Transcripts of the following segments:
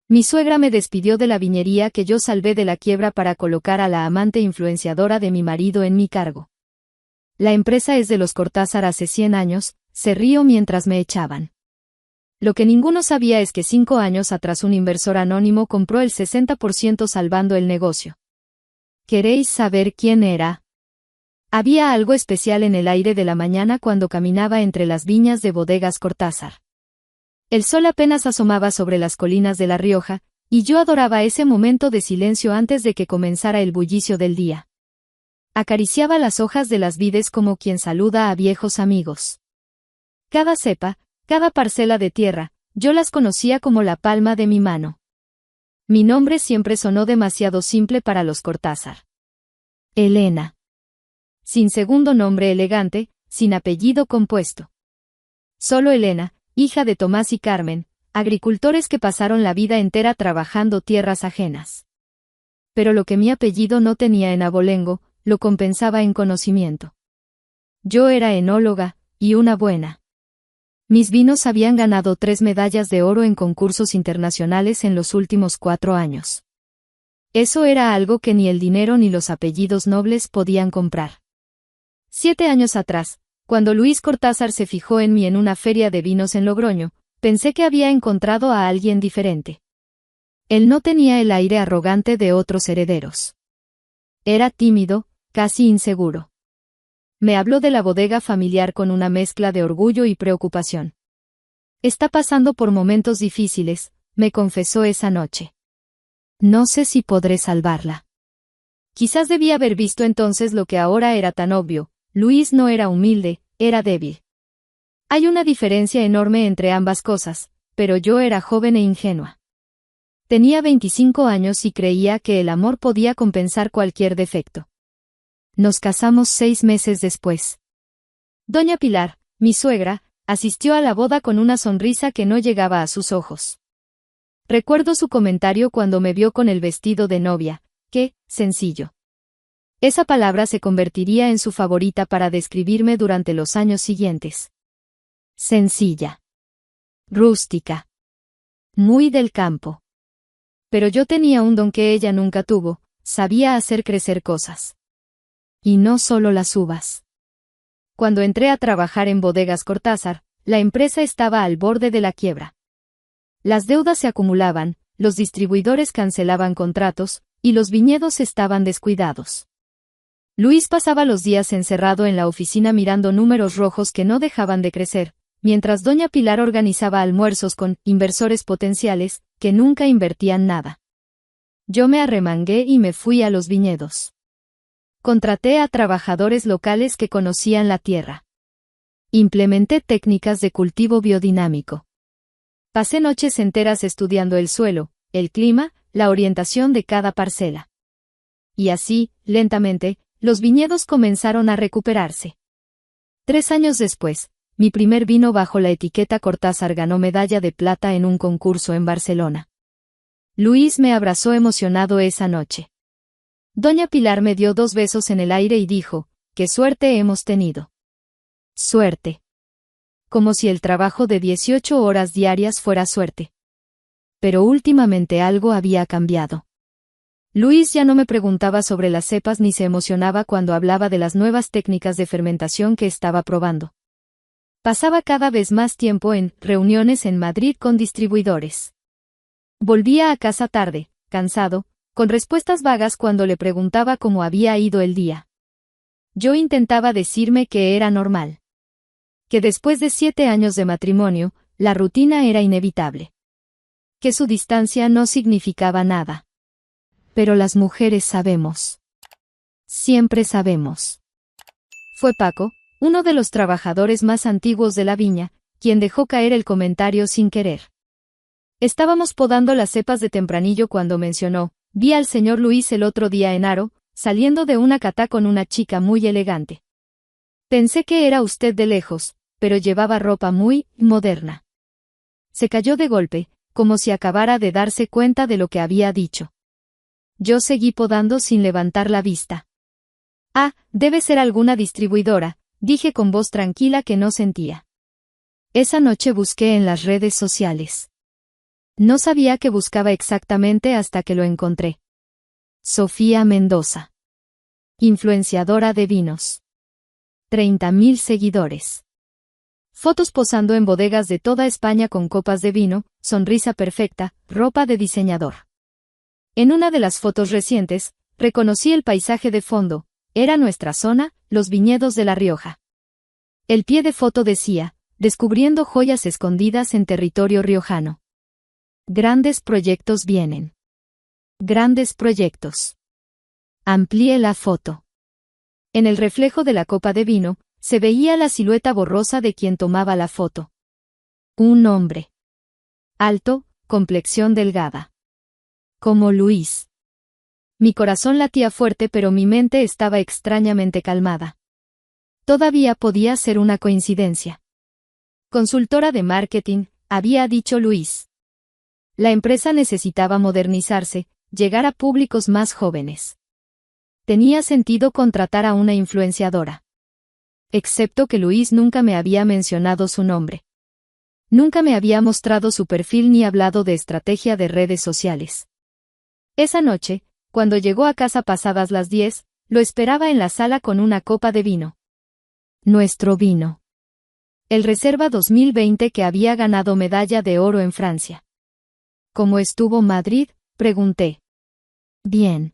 Mi suegra me despidió de la viñería que yo salvé de la quiebra para colocar a la amante influenciadora de mi marido en mi cargo. La empresa es de los Cortázar hace 100 años, se rió mientras me echaban. Lo que ninguno sabía es que 5 años atrás un inversor anónimo compró el 60% salvando el negocio. ¿Queréis saber quién era? Había algo especial en el aire de la mañana cuando caminaba entre las viñas de Bodegas Cortázar. El sol apenas asomaba sobre las colinas de La Rioja, y yo adoraba ese momento de silencio antes de que comenzara el bullicio del día. Acariciaba las hojas de las vides como quien saluda a viejos amigos. Cada cepa, cada parcela de tierra, yo las conocía como la palma de mi mano. Mi nombre siempre sonó demasiado simple para los Cortázar. Elena. Sin segundo nombre elegante, sin apellido compuesto. Solo Elena, hija de Tomás y Carmen, agricultores que pasaron la vida entera trabajando tierras ajenas. Pero lo que mi apellido no tenía en abolengo, lo compensaba en conocimiento. Yo era enóloga, y una buena. Mis vinos habían ganado 3 medallas de oro en concursos internacionales en los últimos 4 años. Eso era algo que ni el dinero ni los apellidos nobles podían comprar. 7 años atrás, cuando Luis Cortázar se fijó en mí en una feria de vinos en Logroño, pensé que había encontrado a alguien diferente. Él no tenía el aire arrogante de otros herederos. Era tímido, casi inseguro. Me habló de la bodega familiar con una mezcla de orgullo y preocupación. Está pasando por momentos difíciles, me confesó esa noche. No sé si podré salvarla. Quizás debía haber visto entonces lo que ahora era tan obvio. Luis no era humilde, era débil. Hay una diferencia enorme entre ambas cosas, pero yo era joven e ingenua. Tenía 25 años y creía que el amor podía compensar cualquier defecto. Nos casamos 6 meses después. Doña Pilar, mi suegra, asistió a la boda con una sonrisa que no llegaba a sus ojos. Recuerdo su comentario cuando me vio con el vestido de novia, qué sencillo. Esa palabra se convertiría en su favorita para describirme durante los años siguientes. Sencilla. Rústica. Muy del campo. Pero yo tenía un don que ella nunca tuvo, sabía hacer crecer cosas. Y no solo las uvas. Cuando entré a trabajar en Bodegas Cortázar, la empresa estaba al borde de la quiebra. Las deudas se acumulaban, los distribuidores cancelaban contratos, y los viñedos estaban descuidados. Luis pasaba los días encerrado en la oficina mirando números rojos que no dejaban de crecer, mientras doña Pilar organizaba almuerzos con inversores potenciales, que nunca invertían nada. Yo me arremangué y me fui a los viñedos. Contraté a trabajadores locales que conocían la tierra. Implementé técnicas de cultivo biodinámico. Pasé noches enteras estudiando el suelo, el clima, la orientación de cada parcela. Y así, lentamente, los viñedos comenzaron a recuperarse. 3 años después, mi primer vino bajo la etiqueta Cortázar ganó medalla de plata en un concurso en Barcelona. Luis me abrazó emocionado esa noche. Doña Pilar me dio 2 besos en el aire y dijo, «¡Qué suerte hemos tenido!». Suerte. Como si el trabajo de 18 horas diarias fuera suerte. Pero últimamente algo había cambiado. Luis ya no me preguntaba sobre las cepas ni se emocionaba cuando hablaba de las nuevas técnicas de fermentación que estaba probando. Pasaba cada vez más tiempo en reuniones en Madrid con distribuidores. Volvía a casa tarde, cansado, con respuestas vagas cuando le preguntaba cómo había ido el día. Yo intentaba decirme que era normal. Que después de 7 años de matrimonio, la rutina era inevitable. Que su distancia no significaba nada. Pero las mujeres sabemos. Siempre sabemos. Fue Paco, uno de los trabajadores más antiguos de la viña, quien dejó caer el comentario sin querer. Estábamos podando las cepas de tempranillo cuando mencionó, «Vi al señor Luis el otro día en Haro, saliendo de una catá con una chica muy elegante. Pensé que era usted de lejos, pero llevaba ropa muy moderna». Se calló de golpe, como si acabara de darse cuenta de lo que había dicho. Yo seguí podando sin levantar la vista. «Ah, debe ser alguna distribuidora», dije con voz tranquila que no sentía. Esa noche busqué en las redes sociales. No sabía qué buscaba exactamente hasta que lo encontré. Sofía Mendoza. Influenciadora de vinos. 30.000 seguidores. Fotos posando en bodegas de toda España con copas de vino, sonrisa perfecta, ropa de diseñador. En una de las fotos recientes, reconocí el paisaje de fondo, era nuestra zona, los viñedos de La Rioja. El pie de foto decía, descubriendo joyas escondidas en territorio riojano. Grandes proyectos vienen. Grandes proyectos. Amplié la foto. En el reflejo de la copa de vino, se veía la silueta borrosa de quien tomaba la foto. Un hombre. Alto, complexión delgada. Como Luis. Mi corazón latía fuerte pero mi mente estaba extrañamente calmada. Todavía podía ser una coincidencia. Consultora de marketing, había dicho Luis. La empresa necesitaba modernizarse, llegar a públicos más jóvenes. Tenía sentido contratar a una influenciadora. Excepto que Luis nunca me había mencionado su nombre. Nunca me había mostrado su perfil ni hablado de estrategia de redes sociales. Esa noche, cuando llegó a casa pasadas las 10, lo esperaba en la sala con una copa de vino. Nuestro vino. El Reserva 2020 que había ganado medalla de oro en Francia. ¿Cómo estuvo Madrid?, pregunté. Bien.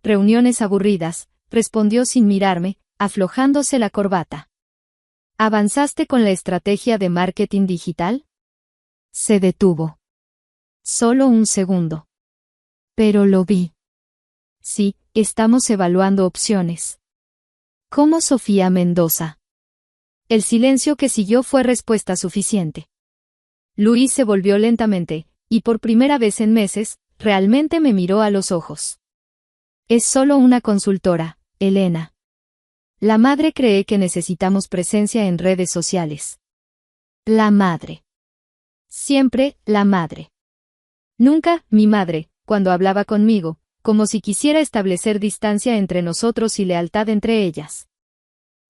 Reuniones aburridas, respondió sin mirarme, aflojándose la corbata. ¿Avanzaste con la estrategia de marketing digital? Se detuvo. Solo un segundo. Pero lo vi. Sí, estamos evaluando opciones. ¿Cómo Sofía Mendoza? El silencio que siguió fue respuesta suficiente. Luis se volvió lentamente, y por primera vez en meses, realmente me miró a los ojos. Es solo una consultora, Elena. La madre cree que necesitamos presencia en redes sociales. La madre. Siempre, la madre. Nunca, mi madre, cuando hablaba conmigo, como si quisiera establecer distancia entre nosotros y lealtad entre ellas.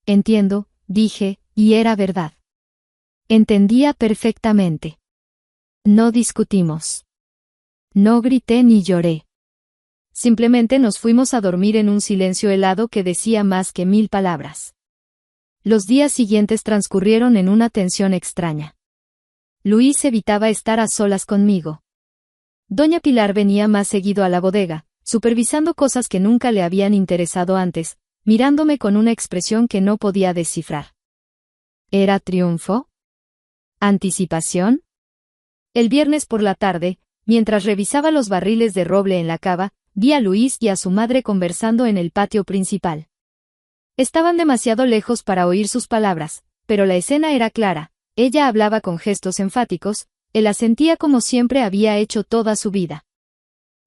Entiendo, dije, y era verdad. Entendía perfectamente. No discutimos. No grité ni lloré. Simplemente nos fuimos a dormir en un silencio helado que decía más que 1000 palabras. Los días siguientes transcurrieron en una tensión extraña. Luis evitaba estar a solas conmigo. Doña Pilar venía más seguido a la bodega, supervisando cosas que nunca le habían interesado antes, mirándome con una expresión que no podía descifrar. ¿Era triunfo? ¿Anticipación? El viernes por la tarde, mientras revisaba los barriles de roble en la cava, vi a Luis y a su madre conversando en el patio principal. Estaban demasiado lejos para oír sus palabras, pero la escena era clara, ella hablaba con gestos enfáticos, él asentía como siempre había hecho toda su vida.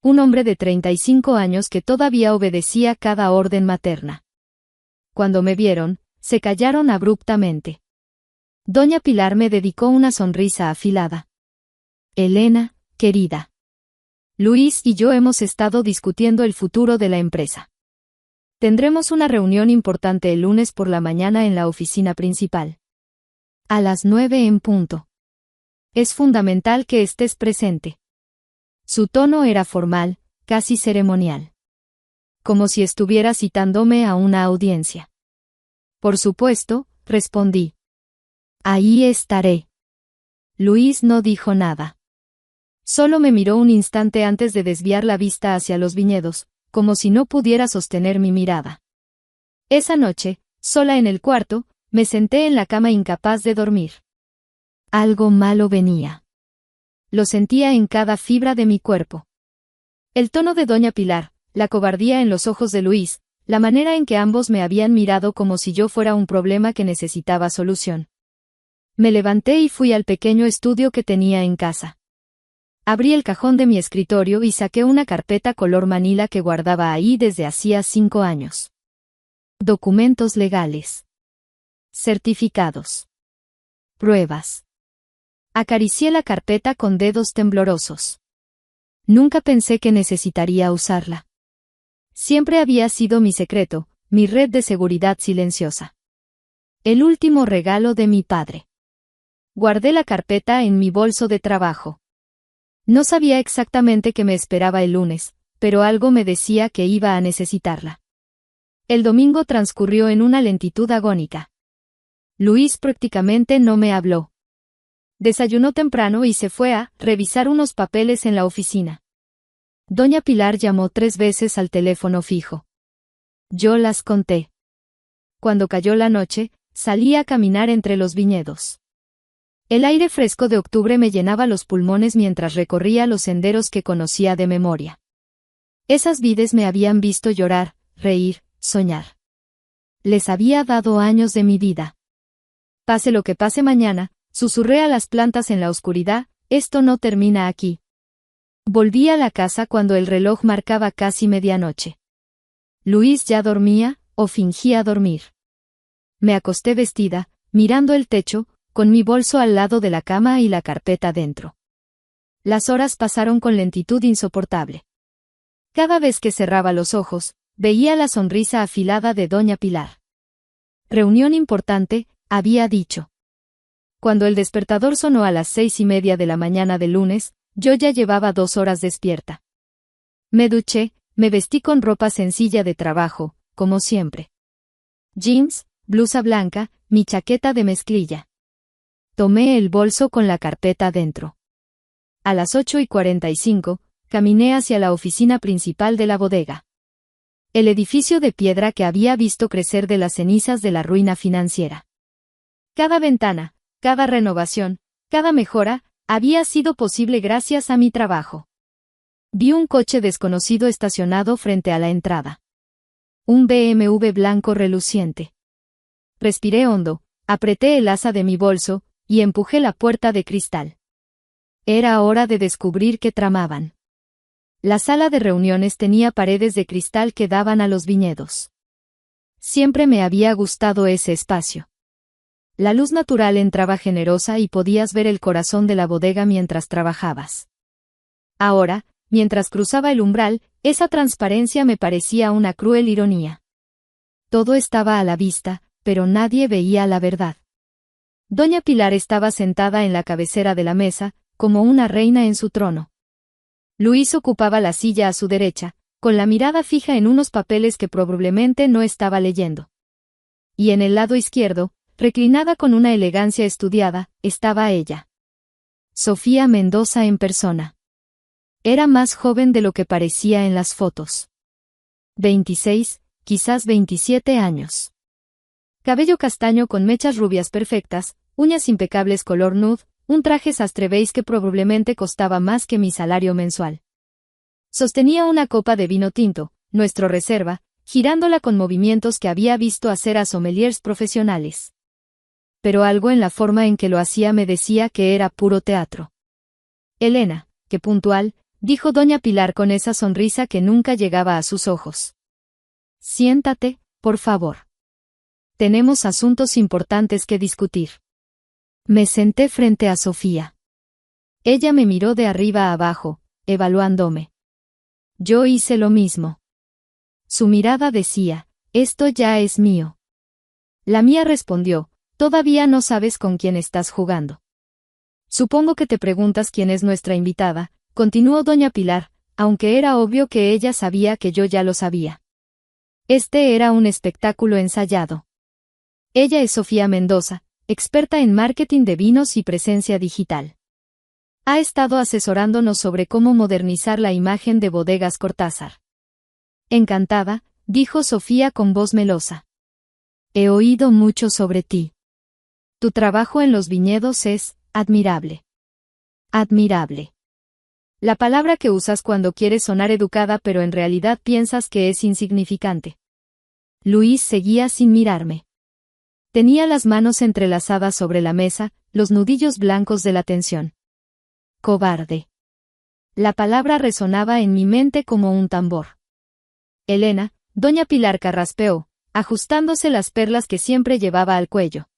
Un hombre de 35 años que todavía obedecía cada orden materna. Cuando me vieron, se callaron abruptamente. Doña Pilar me dedicó una sonrisa afilada. Elena, querida. Luis y yo hemos estado discutiendo el futuro de la empresa. Tendremos una reunión importante el lunes por la mañana en la oficina principal. A las 9 en punto. Es fundamental que estés presente. Su tono era formal, casi ceremonial. Como si estuviera citándome a una audiencia. Por supuesto, respondí. Ahí estaré. Luis no dijo nada. Solo me miró un instante antes de desviar la vista hacia los viñedos, como si no pudiera sostener mi mirada. Esa noche, sola en el cuarto, me senté en la cama incapaz de dormir. Algo malo venía. Lo sentía en cada fibra de mi cuerpo. El tono de Doña Pilar, la cobardía en los ojos de Luis, la manera en que ambos me habían mirado como si yo fuera un problema que necesitaba solución. Me levanté y fui al pequeño estudio que tenía en casa. Abrí el cajón de mi escritorio y saqué una carpeta color manila que guardaba ahí desde hacía 5 años. Documentos legales. Certificados. Pruebas. Acaricié la carpeta con dedos temblorosos. Nunca pensé que necesitaría usarla. Siempre había sido mi secreto, mi red de seguridad silenciosa. El último regalo de mi padre. Guardé la carpeta en mi bolso de trabajo. No sabía exactamente qué me esperaba el lunes, pero algo me decía que iba a necesitarla. El domingo transcurrió en una lentitud agónica. Luis prácticamente no me habló. Desayunó temprano y se fue a revisar unos papeles en la oficina. Doña Pilar llamó 3 veces al teléfono fijo. Yo las conté. Cuando cayó la noche, salí a caminar entre los viñedos. El aire fresco de octubre me llenaba los pulmones mientras recorría los senderos que conocía de memoria. Esas vides me habían visto llorar, reír, soñar. Les había dado años de mi vida. Pase lo que pase mañana, susurré a las plantas en la oscuridad, esto no termina aquí. Volví a la casa cuando el reloj marcaba casi medianoche. Luis ya dormía, o fingía dormir. Me acosté vestida, mirando el techo, con mi bolso al lado de la cama y la carpeta dentro. Las horas pasaron con lentitud insoportable. Cada vez que cerraba los ojos, veía la sonrisa afilada de Doña Pilar. Reunión importante, había dicho. Cuando el despertador sonó a las 6:30 de la mañana del lunes, yo ya llevaba 2 horas despierta. Me duché, me vestí con ropa sencilla de trabajo, como siempre. Jeans, blusa blanca, mi chaqueta de mezclilla. Tomé el bolso con la carpeta dentro. A las 8:45, caminé hacia la oficina principal de la bodega. El edificio de piedra que había visto crecer de las cenizas de la ruina financiera. Cada ventana, cada renovación, cada mejora, había sido posible gracias a mi trabajo. Vi un coche desconocido estacionado frente a la entrada. Un BMW blanco reluciente. Respiré hondo, apreté el asa de mi bolso, y empujé la puerta de cristal. Era hora de descubrir qué tramaban. La sala de reuniones tenía paredes de cristal que daban a los viñedos. Siempre me había gustado ese espacio. La luz natural entraba generosa y podías ver el corazón de la bodega mientras trabajabas. Ahora, mientras cruzaba el umbral, esa transparencia me parecía una cruel ironía. Todo estaba a la vista, pero nadie veía la verdad. Doña Pilar estaba sentada en la cabecera de la mesa, como una reina en su trono. Luis ocupaba la silla a su derecha, con la mirada fija en unos papeles que probablemente no estaba leyendo. Y en el lado izquierdo, reclinada con una elegancia estudiada, estaba ella. Sofía Mendoza en persona. Era más joven de lo que parecía en las fotos. 26, quizás 27 años. Cabello castaño con mechas rubias perfectas, uñas impecables color nude, un traje sastre beige que probablemente costaba más que mi salario mensual. Sostenía una copa de vino tinto, nuestro reserva, girándola con movimientos que había visto hacer a sommeliers profesionales. Pero algo en la forma en que lo hacía me decía que era puro teatro. Elena, qué puntual, dijo doña Pilar con esa sonrisa que nunca llegaba a sus ojos. Siéntate, por favor. Tenemos asuntos importantes que discutir. Me senté frente a Sofía. Ella me miró de arriba a abajo, evaluándome. Yo hice lo mismo. Su mirada decía, esto ya es mío. La mía respondió, todavía no sabes con quién estás jugando. Supongo que te preguntas quién es nuestra invitada, continuó doña Pilar, aunque era obvio que ella sabía que yo ya lo sabía. Este era un espectáculo ensayado. Ella es Sofía Mendoza, experta en marketing de vinos y presencia digital. Ha estado asesorándonos sobre cómo modernizar la imagen de Bodegas Cortázar. Encantada, dijo Sofía con voz melosa. He oído mucho sobre ti. Tu trabajo en los viñedos es admirable. Admirable. La palabra que usas cuando quieres sonar educada pero en realidad piensas que es insignificante. Luis seguía sin mirarme. Tenía las manos entrelazadas sobre la mesa, los nudillos blancos de la tensión. Cobarde. La palabra resonaba en mi mente como un tambor. Elena, doña Pilar carraspeó, ajustándose las perlas que siempre llevaba al cuello.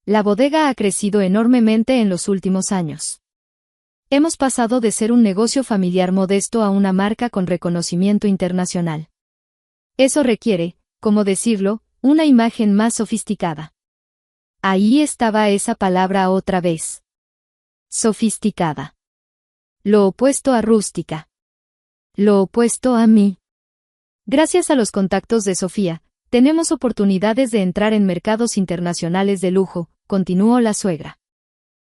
La bodega ha crecido enormemente en los últimos años. Hemos pasado de ser un negocio familiar modesto a una marca con reconocimiento internacional. Eso requiere, ¿cómo decirlo?, una imagen más sofisticada. Ahí estaba esa palabra otra vez. Sofisticada. Lo opuesto a rústica. Lo opuesto a mí. Gracias a los contactos de Sofía, tenemos oportunidades de entrar en mercados internacionales de lujo, continuó la suegra.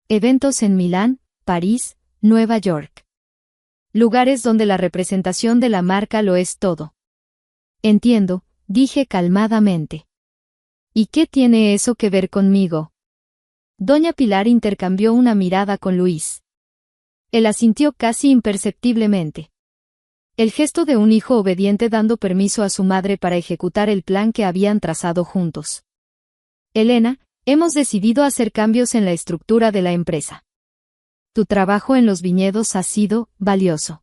Eventos en Milán, París, Nueva York. Lugares donde la representación de la marca lo es todo. Entiendo, dije calmadamente. ¿Y qué tiene eso que ver conmigo? Doña Pilar intercambió una mirada con Luis. Él asintió casi imperceptiblemente. El gesto de un hijo obediente dando permiso a su madre para ejecutar el plan que habían trazado juntos. Elena, hemos decidido hacer cambios en la estructura de la empresa. Tu trabajo en los viñedos ha sido valioso.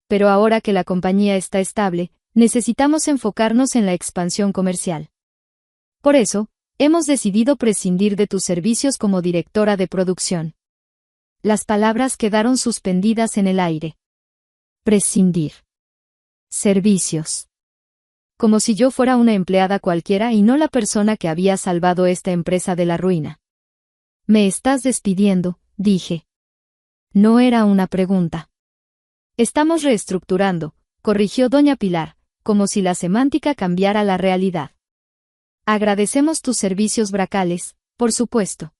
Pero ahora que la compañía está estable, necesitamos enfocarnos en la expansión comercial. Por eso, hemos decidido prescindir de tus servicios como directora de producción. Las palabras quedaron suspendidas en el aire. Prescindir. Servicios. Como si yo fuera una empleada cualquiera y no la persona que había salvado esta empresa de la ruina. Me estás despidiendo, dije. No era una pregunta. Estamos reestructurando, corrigió doña Pilar, como si la semántica cambiara la realidad. Agradecemos tus servicios bracales, por supuesto.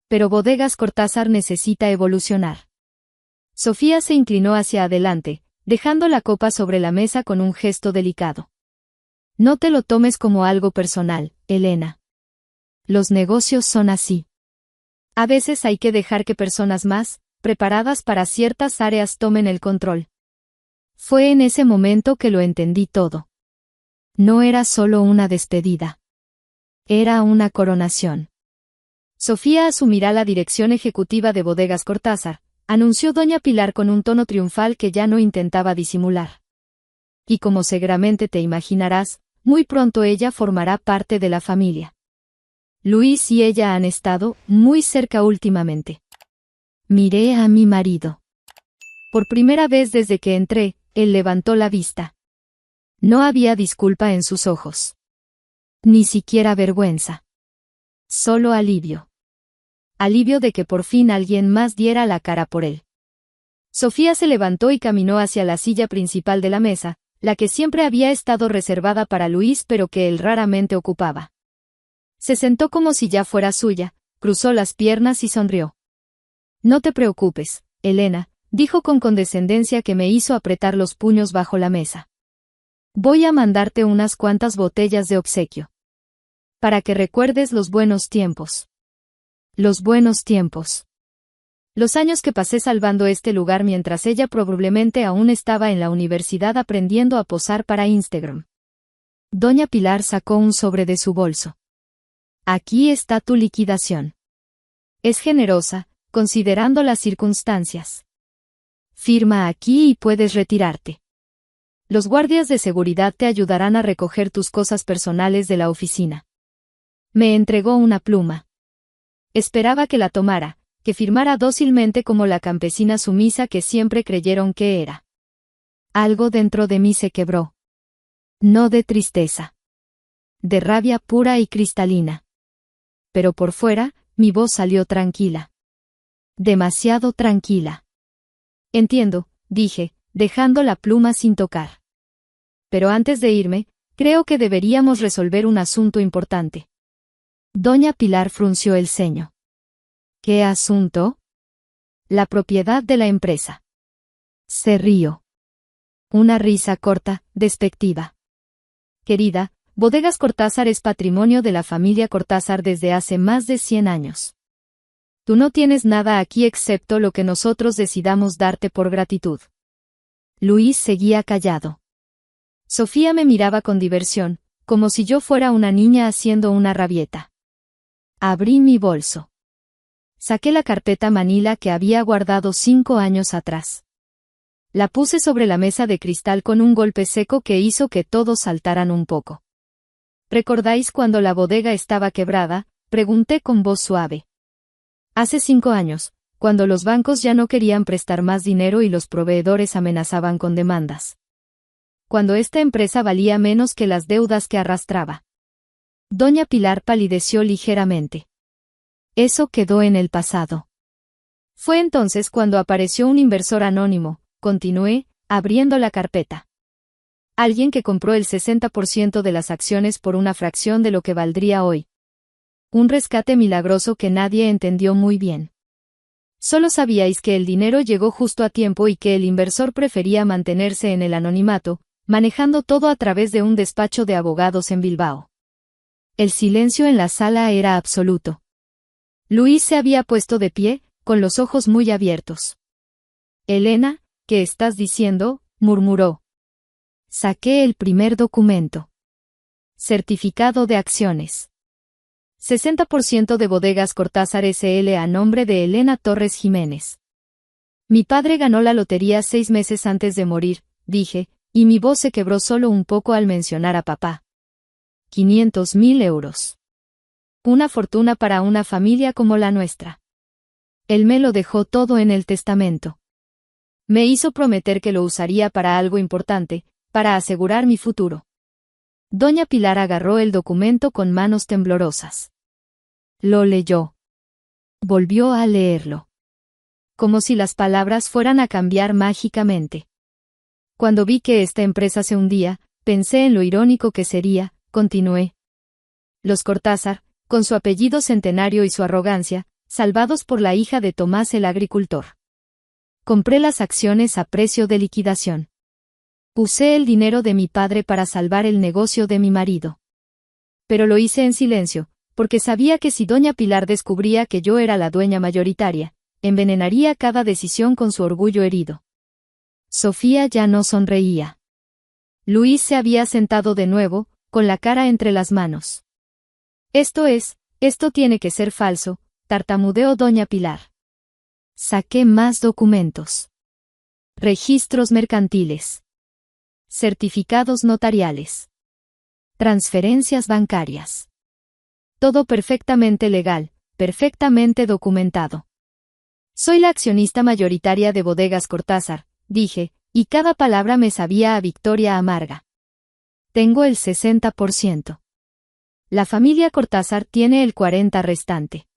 Pero Bodegas Cortázar necesita evolucionar. Sofía se inclinó hacia adelante, dejando la copa sobre la mesa con un gesto delicado. No te lo tomes como algo personal, Elena. Los negocios son así. A veces hay que dejar que personas más, preparadas para ciertas áreas tomen el control. Fue en ese momento que lo entendí todo. No era solo una despedida. Era una coronación. Sofía asumirá la dirección ejecutiva de Bodegas Cortázar, anunció doña Pilar con un tono triunfal que ya no intentaba disimular. Y como seguramente te imaginarás, muy pronto ella formará parte de la familia. Luis y ella han estado muy cerca últimamente. Miré a mi marido. Por primera vez desde que entré, él levantó la vista. No había disculpa en sus ojos. Ni siquiera vergüenza. Solo alivio. Alivio de que por fin alguien más diera la cara por él. Sofía se levantó y caminó hacia la silla principal de la mesa, la que siempre había estado reservada para Luis pero que él raramente ocupaba. Se sentó como si ya fuera suya, cruzó las piernas y sonrió. No te preocupes, Elena, dijo con condescendencia que me hizo apretar los puños bajo la mesa. Voy a mandarte unas cuantas botellas de obsequio. Para que recuerdes los buenos tiempos. Los buenos tiempos. Los años que pasé salvando este lugar mientras ella probablemente aún estaba en la universidad aprendiendo a posar para Instagram. Doña Pilar sacó un sobre de su bolso. Aquí está tu liquidación. Es generosa, considerando las circunstancias. Firma aquí y puedes retirarte. Los guardias de seguridad te ayudarán a recoger tus cosas personales de la oficina. Me entregó una pluma. Esperaba que la tomara, que firmara dócilmente como la campesina sumisa que siempre creyeron que era. Algo dentro de mí se quebró. No de tristeza. De rabia pura y cristalina. Pero por fuera, mi voz salió tranquila. Demasiado tranquila. Entiendo, dije, dejando la pluma sin tocar. Pero antes de irme, creo que deberíamos resolver un asunto importante. Doña Pilar frunció el ceño. ¿Qué asunto? La propiedad de la empresa. Se rió. Una risa corta, despectiva. Querida, Bodegas Cortázar es patrimonio de la familia Cortázar desde hace más de 100 años. Tú no tienes nada aquí excepto lo que nosotros decidamos darte por gratitud. Luis seguía callado. Sofía me miraba con diversión, como si yo fuera una niña haciendo una rabieta. Abrí mi bolso. Saqué la carpeta manila que había guardado 5 años atrás. La puse sobre la mesa de cristal con un golpe seco que hizo que todos saltaran un poco. ¿Recordáis cuando la bodega estaba quebrada?, pregunté con voz suave. Hace 5 años, cuando los bancos ya no querían prestar más dinero y los proveedores amenazaban con demandas. Cuando esta empresa valía menos que las deudas que arrastraba. Doña Pilar palideció ligeramente. Eso quedó en el pasado. Fue entonces cuando apareció un inversor anónimo, continué, abriendo la carpeta. Alguien que compró el 60% de las acciones por una fracción de lo que valdría hoy. Un rescate milagroso que nadie entendió muy bien. Solo sabíais que el dinero llegó justo a tiempo y que el inversor prefería mantenerse en el anonimato, manejando todo a través de un despacho de abogados en Bilbao. El silencio en la sala era absoluto. Luis se había puesto de pie, con los ojos muy abiertos. Elena, ¿qué estás diciendo?, murmuró. Saqué el primer documento. Certificado de acciones. 60% de Bodegas Cortázar S.L. a nombre de Elena Torres Jiménez. Mi padre ganó la lotería 6 meses antes de morir, dije, y mi voz se quebró solo un poco al mencionar a papá. 500.000 euros. Una fortuna para una familia como la nuestra. Él me lo dejó todo en el testamento. Me hizo prometer que lo usaría para algo importante, para asegurar mi futuro. Doña Pilar agarró el documento con manos temblorosas. Lo leyó. Volvió a leerlo. Como si las palabras fueran a cambiar mágicamente. Cuando vi que esta empresa se hundía, pensé en lo irónico que sería, continué. Los Cortázar, con su apellido centenario y su arrogancia, salvados por la hija de Tomás el agricultor. Compré las acciones a precio de liquidación. Usé el dinero de mi padre para salvar el negocio de mi marido. Pero lo hice en silencio, porque sabía que si doña Pilar descubría que yo era la dueña mayoritaria, envenenaría cada decisión con su orgullo herido. Sofía ya no sonreía. Luis se había sentado de nuevo, con la cara entre las manos. Esto tiene que ser falso, tartamudeó doña Pilar. Saqué más documentos. Registros mercantiles. Certificados notariales. Transferencias bancarias. Todo perfectamente legal, perfectamente documentado. Soy la accionista mayoritaria de Bodegas Cortázar, dije, y cada palabra me sabía a victoria amarga. Tengo el 60%. La familia Cortázar tiene el 40% restante.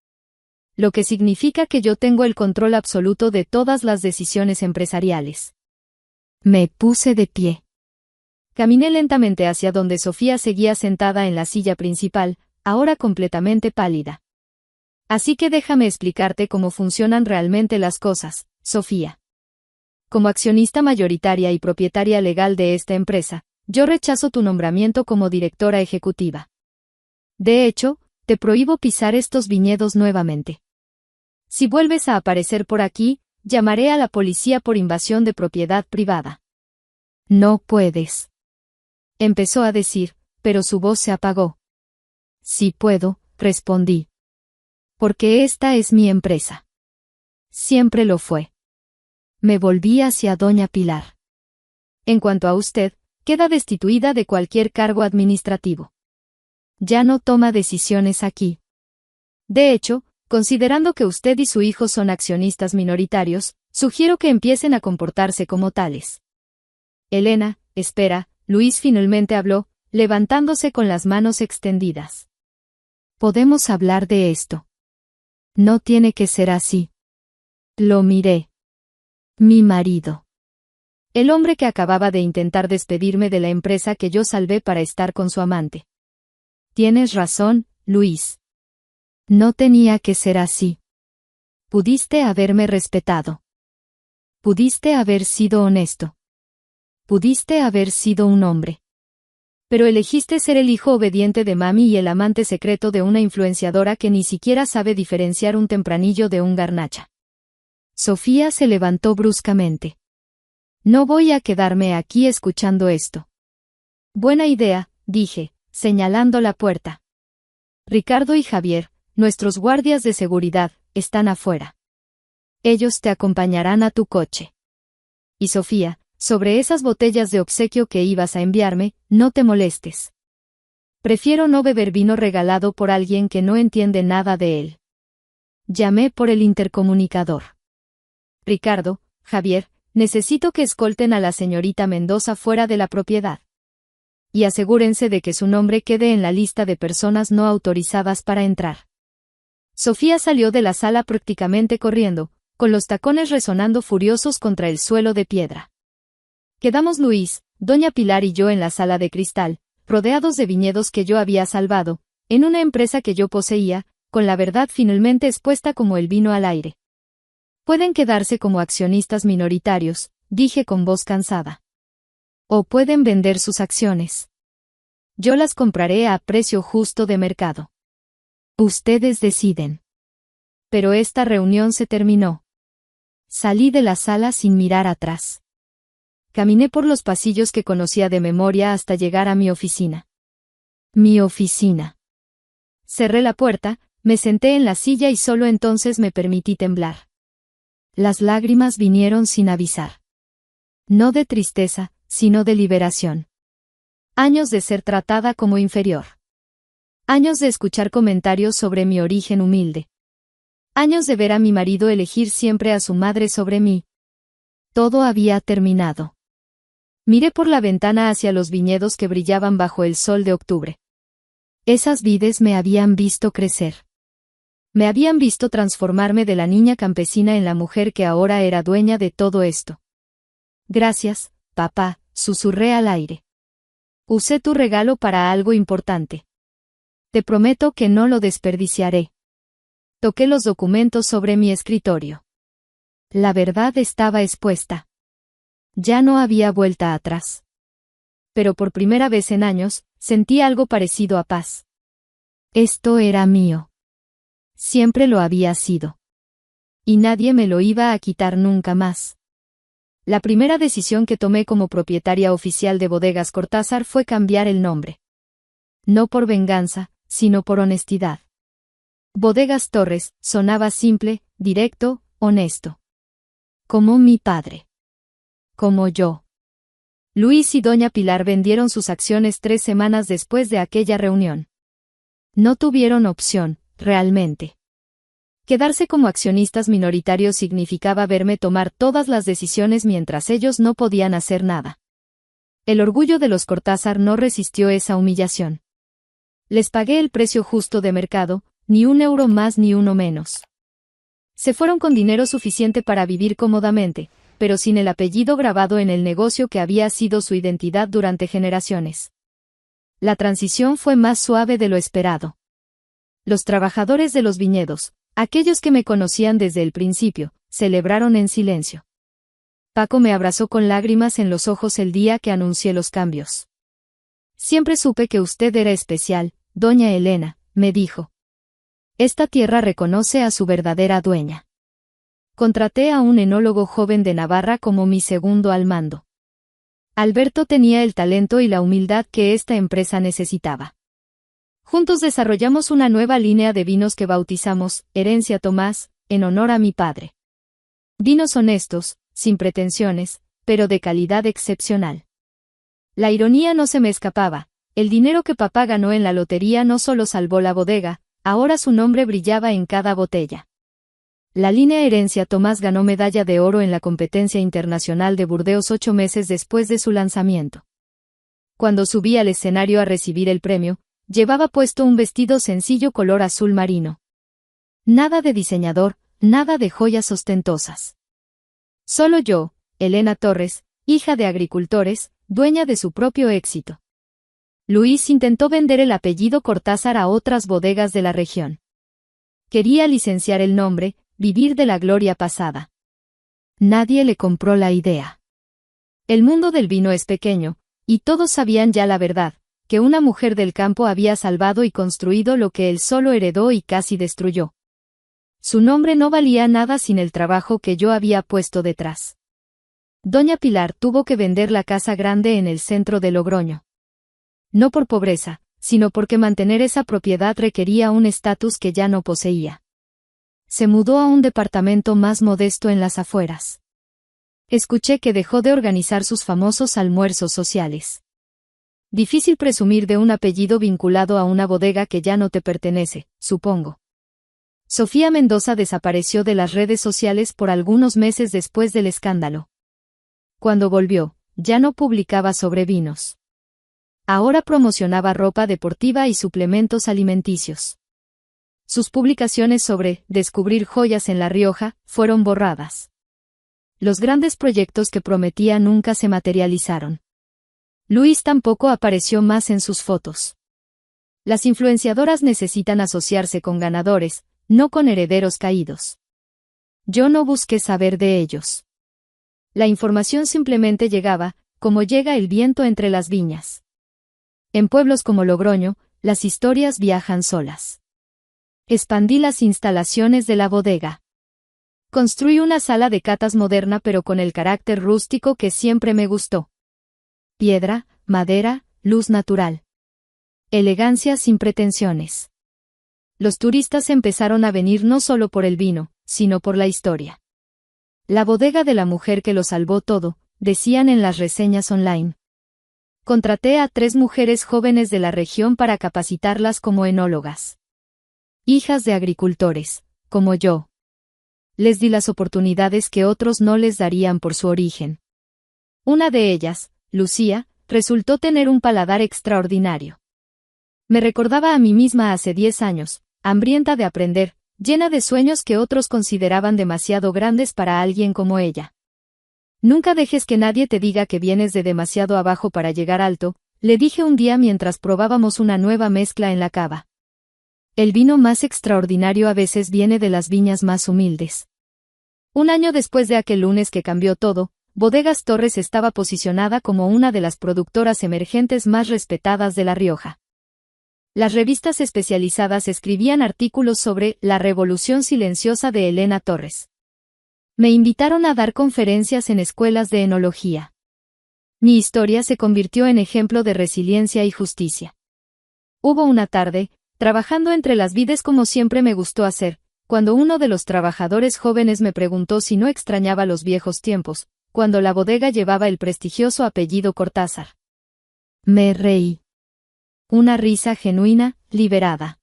Lo que significa que yo tengo el control absoluto de todas las decisiones empresariales. Me puse de pie. Caminé lentamente hacia donde Sofía seguía sentada en la silla principal, ahora completamente pálida. Así que déjame explicarte cómo funcionan realmente las cosas, Sofía. Como accionista mayoritaria y propietaria legal de esta empresa, yo rechazo tu nombramiento como directora ejecutiva. De hecho, te prohíbo pisar estos viñedos nuevamente. Si vuelves a aparecer por aquí, llamaré a la policía por invasión de propiedad privada. No puedes. Empezó a decir, pero su voz se apagó. Sí puedo, respondí. Porque esta es mi empresa. Siempre lo fue. Me volví hacia doña Pilar. En cuanto a usted, queda destituida de cualquier cargo administrativo. Ya no toma decisiones aquí. De hecho, considerando que usted y su hijo son accionistas minoritarios, sugiero que empiecen a comportarse como tales. Elena, espera, Luis finalmente habló, levantándose con las manos extendidas. Podemos hablar de esto. No tiene que ser así. Lo miré. Mi marido. El hombre que acababa de intentar despedirme de la empresa que yo salvé para estar con su amante. Tienes razón, Luis. No tenía que ser así. Pudiste haberme respetado. Pudiste haber sido honesto. Pudiste haber sido un hombre. Pero elegiste ser el hijo obediente de mami y el amante secreto de una influenciadora que ni siquiera sabe diferenciar un tempranillo de un garnacha. Sofía se levantó bruscamente. No voy a quedarme aquí escuchando esto. Buena idea, dije, señalando la puerta. Ricardo y Javier, nuestros guardias de seguridad, están afuera. Ellos te acompañarán a tu coche. Y Sofía, sobre esas botellas de obsequio que ibas a enviarme, no te molestes. Prefiero no beber vino regalado por alguien que no entiende nada de él. Llamé por el intercomunicador. Ricardo, Javier, necesito que escolten a la señorita Mendoza fuera de la propiedad. Y asegúrense de que su nombre quede en la lista de personas no autorizadas para entrar. Sofía salió de la sala prácticamente corriendo, con los tacones resonando furiosos contra el suelo de piedra. Quedamos Luis, doña Pilar y yo en la sala de cristal, rodeados de viñedos que yo había salvado, en una empresa que yo poseía, con la verdad finalmente expuesta como el vino al aire. Pueden quedarse como accionistas minoritarios, dije con voz cansada. O pueden vender sus acciones. Yo las compraré a precio justo de mercado. Ustedes deciden. Pero esta reunión se terminó. Salí de la sala sin mirar atrás. Caminé por los pasillos que conocía de memoria hasta llegar a mi oficina. Mi oficina. Cerré la puerta, me senté en la silla y solo entonces me permití temblar. Las lágrimas vinieron sin avisar. No de tristeza, sino de liberación. Años de ser tratada como inferior. Años de escuchar comentarios sobre mi origen humilde. Años de ver a mi marido elegir siempre a su madre sobre mí. Todo había terminado. Miré por la ventana hacia los viñedos que brillaban bajo el sol de octubre. Esas vides me habían visto crecer. Me habían visto transformarme de la niña campesina en la mujer que ahora era dueña de todo esto. Gracias, papá, susurré al aire. Usé tu regalo para algo importante. Te prometo que no lo desperdiciaré. Toqué los documentos sobre mi escritorio. La verdad estaba expuesta. Ya no había vuelta atrás. Pero por primera vez en años, sentí algo parecido a paz. Esto era mío. Siempre lo había sido. Y nadie me lo iba a quitar nunca más. La primera decisión que tomé como propietaria oficial de Bodegas Cortázar fue cambiar el nombre. No por venganza, sino por honestidad. Bodegas Torres sonaba simple, directo, honesto. Como mi padre. Como yo. Luis y doña Pilar vendieron sus acciones 3 semanas después de aquella reunión. No tuvieron opción, realmente. Quedarse como accionistas minoritarios significaba verme tomar todas las decisiones mientras ellos no podían hacer nada. El orgullo de los Cortázar no resistió esa humillación. Les pagué el precio justo de mercado, ni un euro más ni uno menos. Se fueron con dinero suficiente para vivir cómodamente, pero sin el apellido grabado en el negocio que había sido su identidad durante generaciones. La transición fue más suave de lo esperado. Los trabajadores de los viñedos, aquellos que me conocían desde el principio, celebraron en silencio. Paco me abrazó con lágrimas en los ojos el día que anuncié los cambios. Siempre supe que usted era especial, doña Elena, me dijo. Esta tierra reconoce a su verdadera dueña. Contraté a un enólogo joven de Navarra como mi segundo al mando. Alberto tenía el talento y la humildad que esta empresa necesitaba. Juntos desarrollamos una nueva línea de vinos que bautizamos Herencia Tomás, en honor a mi padre. Vinos honestos, sin pretensiones, pero de calidad excepcional. La ironía no se me escapaba. El dinero que papá ganó en la lotería no solo salvó la bodega, ahora su nombre brillaba en cada botella. La línea Herencia Tomás ganó medalla de oro en la competencia internacional de Burdeos 8 meses después de su lanzamiento. Cuando subí al escenario a recibir el premio, llevaba puesto un vestido sencillo color azul marino. Nada de diseñador, nada de joyas ostentosas. Solo yo, Elena Torres, hija de agricultores, dueña de su propio éxito. Luis intentó vender el apellido Cortázar a otras bodegas de la región. Quería licenciar el nombre, vivir de la gloria pasada. Nadie le compró la idea. El mundo del vino es pequeño, y todos sabían ya la verdad, que una mujer del campo había salvado y construido lo que él solo heredó y casi destruyó. Su nombre no valía nada sin el trabajo que yo había puesto detrás. Doña Pilar tuvo que vender la casa grande en el centro de Logroño. No por pobreza, sino porque mantener esa propiedad requería un estatus que ya no poseía. Se mudó a un departamento más modesto en las afueras. Escuché que dejó de organizar sus famosos almuerzos sociales. Difícil presumir de un apellido vinculado a una bodega que ya no te pertenece, supongo. Sofía Mendoza desapareció de las redes sociales por algunos meses después del escándalo. Cuando volvió, ya no publicaba sobre vinos. Ahora promocionaba ropa deportiva y suplementos alimenticios. Sus publicaciones sobre descubrir joyas en La Rioja fueron borradas. Los grandes proyectos que prometía nunca se materializaron. Luis tampoco apareció más en sus fotos. Las influenciadoras necesitan asociarse con ganadores, no con herederos caídos. Yo no busqué saber de ellos. La información simplemente llegaba, como llega el viento entre las viñas. En pueblos como Logroño, las historias viajan solas. Expandí las instalaciones de la bodega. Construí una sala de catas moderna pero con el carácter rústico que siempre me gustó. Piedra, madera, luz natural. Elegancia sin pretensiones. Los turistas empezaron a venir no solo por el vino, sino por la historia. La bodega de la mujer que lo salvó todo, decían en las reseñas online. Contraté a 3 mujeres jóvenes de la región para capacitarlas como enólogas. Hijas de agricultores, como yo. Les di las oportunidades que otros no les darían por su origen. Una de ellas, Lucía, resultó tener un paladar extraordinario. Me recordaba a mí misma hace 10 años, hambrienta de aprender, llena de sueños que otros consideraban demasiado grandes para alguien como ella. Nunca dejes que nadie te diga que vienes de demasiado abajo para llegar alto, le dije un día mientras probábamos una nueva mezcla en la cava. El vino más extraordinario a veces viene de las viñas más humildes. Un año después de aquel lunes que cambió todo, Bodegas Torres estaba posicionada como una de las productoras emergentes más respetadas de La Rioja. Las revistas especializadas escribían artículos sobre la revolución silenciosa de Elena Torres. Me invitaron a dar conferencias en escuelas de enología. Mi historia se convirtió en ejemplo de resiliencia y justicia. Hubo una tarde, trabajando entre las vides como siempre me gustó hacer, cuando uno de los trabajadores jóvenes me preguntó si no extrañaba los viejos tiempos, cuando la bodega llevaba el prestigioso apellido Cortázar. Me reí. Una risa genuina, liberada.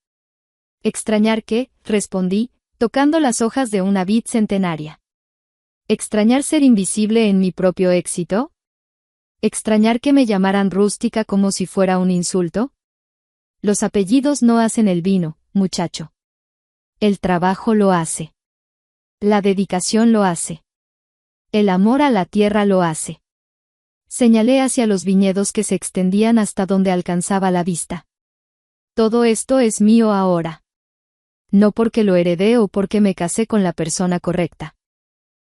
¿Extrañar qué?, respondí, tocando las hojas de una vid centenaria. ¿Extrañar ser invisible en mi propio éxito? ¿Extrañar que me llamaran rústica como si fuera un insulto? Los apellidos no hacen el vino, muchacho. El trabajo lo hace. La dedicación lo hace. El amor a la tierra lo hace. Señalé hacia los viñedos que se extendían hasta donde alcanzaba la vista. Todo esto es mío ahora. No porque lo heredé o porque me casé con la persona correcta.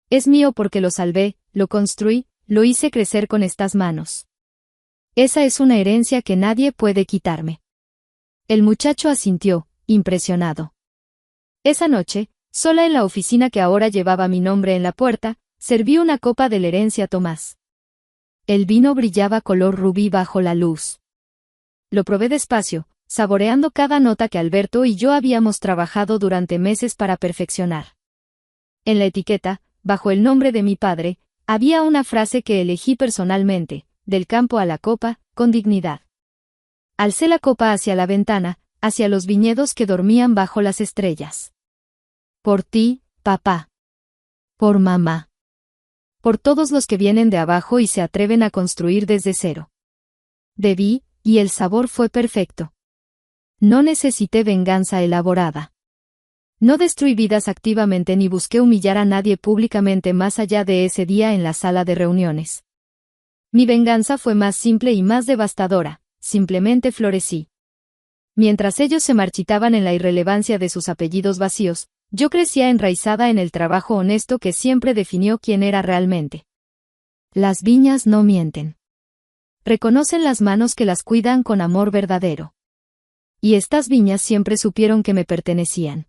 Es mío porque lo salvé, lo construí, lo hice crecer con estas manos. Esa es una herencia que nadie puede quitarme. El muchacho asintió, impresionado. Esa noche, sola en la oficina que ahora llevaba mi nombre en la puerta, serví una copa de la herencia Tomás. El vino brillaba color rubí bajo la luz. Lo probé despacio, saboreando cada nota que Alberto y yo habíamos trabajado durante meses para perfeccionar. En la etiqueta, bajo el nombre de mi padre, había una frase que elegí personalmente: del campo a la copa, con dignidad. Alcé la copa hacia la ventana, hacia los viñedos que dormían bajo las estrellas. Por ti, papá. Por mamá. Por todos los que vienen de abajo y se atreven a construir desde cero. Bebí, y el sabor fue perfecto. No necesité venganza elaborada. No destruí vidas activamente ni busqué humillar a nadie públicamente más allá de ese día en la sala de reuniones. Mi venganza fue más simple y más devastadora, simplemente florecí. Mientras ellos se marchitaban en la irrelevancia de sus apellidos vacíos, yo crecía enraizada en el trabajo honesto que siempre definió quién era realmente. Las viñas no mienten. Reconocen las manos que las cuidan con amor verdadero. Y estas viñas siempre supieron que me pertenecían.